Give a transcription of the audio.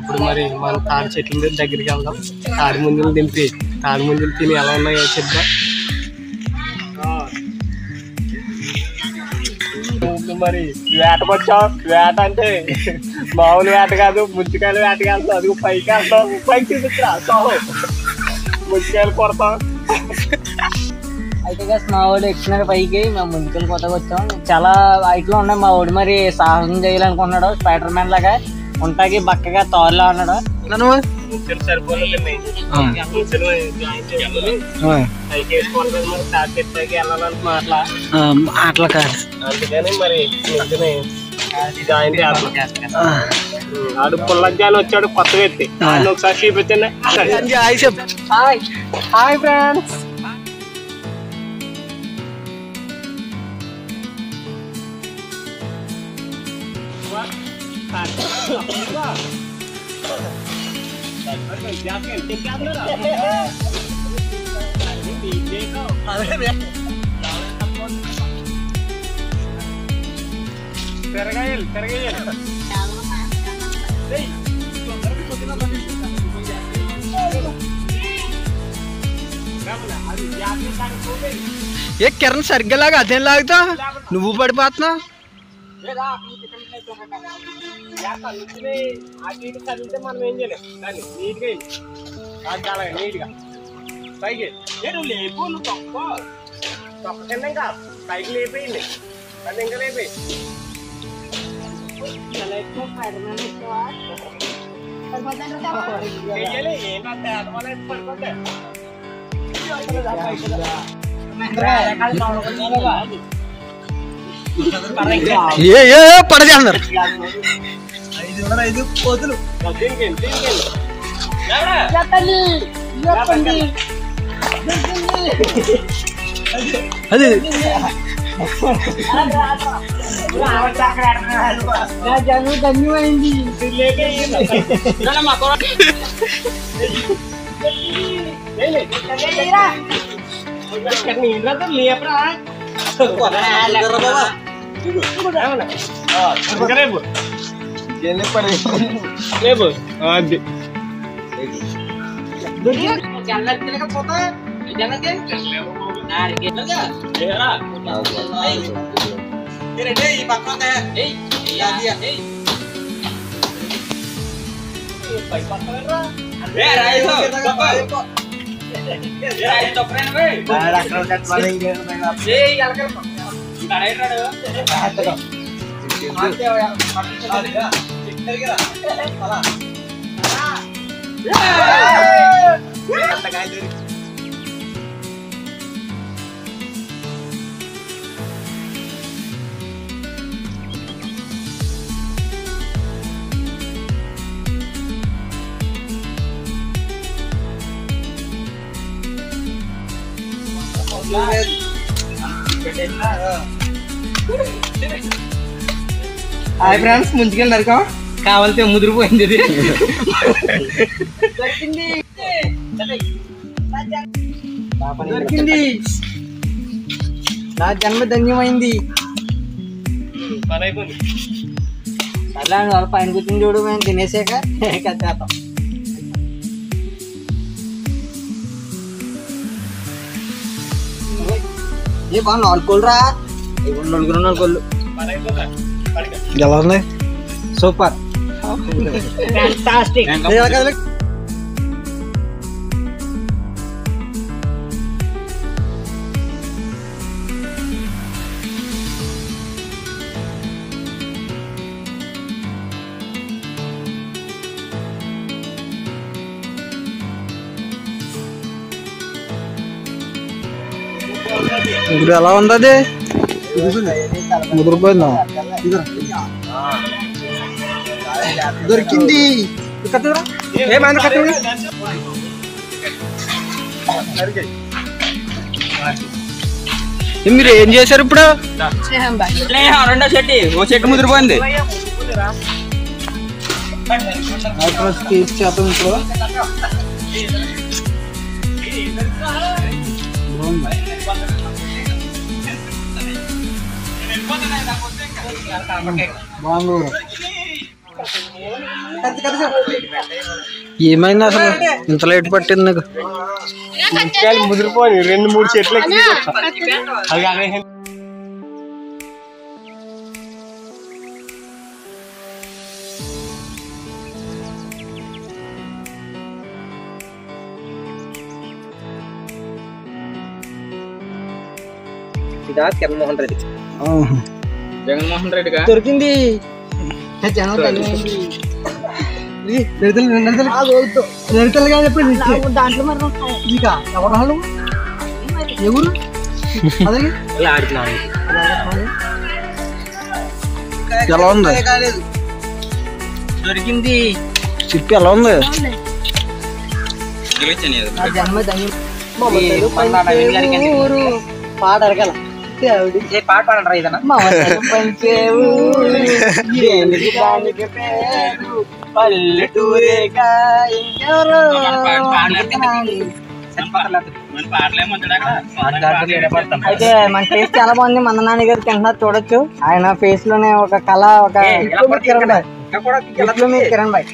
ఇప్పుడు మరి మన తాడి చెట్ల దగ్గరికి వెళ్దాం. తాడి ముంజలు దింపి తాడి ముంజలు తిని ఎలా ఉన్నాయో చెప్దాం. మరి వేటకొచ్చాం. వేట అంటే మామూలు వేట కాదు, ముంచికాయలు వేటకి వెళ్తాం. అది పైకి వెళ్తాం. పైకి చూపించా ముంచికాయలు కొడతాం. అయితే మా వాడు ఎక్కినాడు పైకి. మేము ముందుకెళ్ళి కొత్తగా వచ్చాం. చాలా హైట్లో ఉన్నాయి. మా వాడు మరి సాహసం చేయాలనుకున్నాడు. స్పైడర్ మ్యాన్ లాగా ఉంటాకి బక్కగా తోరలా ఉన్నాడు. సరిపోలేదు అట్లా కాదు. అందుకని మరి జాయిన్ ఆడు పుల్లజ్జాని వచ్చాడు కొత్త వ్యక్తి. ఒకసారి చూపించండి. Hi friends. ఏ కిరణ్ సరిగ్గా లాగా అదేం లాగుతా నువ్వు పడిపోతున్నావు. చదివితే మనం ఏం చేయలేము. దాన్ని నీట్గా చాలా నీట్గా పైకి నువ్వు లేపు. నువ్వు తొక్కకుండా ఇంకా పైకి లేపేయండి. అది ఇంకా లేపే పడది అందరు 5 కోతులు అది ధన్యమైంది. హాయ్ ఫ్రెండ్స్, ముందుకెళ్ళి నరకం కావాలితే ముదిరిపోయింది. ఇది దొరికింది. నా జన్మ ధన్యమైంది. అలా వాళ్ళ పైన కూర్చుని చూడు. మేము తినేసాక కట్టేస్తాం. ఏ బాగా 4 కోళ్ళు రా. 4 కోళ్ళు ఎలా ఉన్నాయి? Super fantastic. ఇప్పుడు ఎలా ఉంది? ముదిరిపోయిందా? దొరికింది. మీరు ఏం చేశారు ఇప్పుడు? రెండో చెట్టు ఓ చెట్టు ముదిరిపోయింది. చేద్దాం ఇప్పుడు. బాగుంది. ఏమైంది అసలు ఇంత లేట్ పట్టింది నీకు? ముంచికాయలు ముదిరిపోయి 2-3 చెట్లు ఎక్కి అది కానీ ఇదా జగన్మోహన్ రెడ్డి. జగన్మోహన్ రెడ్డిగా దొరికింది. దాంట్లో మరి ఎవరు ఎవరు ఎలా ఉంది? దొరికింది. చిప్పి ఎలా ఉంది? పాట అడగల పాట పాడండి ఏదన్నా. పంచే పల్లెటూరేగా ఇంకెవరు అయితే మన టేస్ట్ చాలా బాగుంది. మన నాన్న గారు తింటున్నారు చూడొచ్చు. ఆయన ఫేస్ లోనే ఒక కళ, ఒక కిరణ్ భాయ్.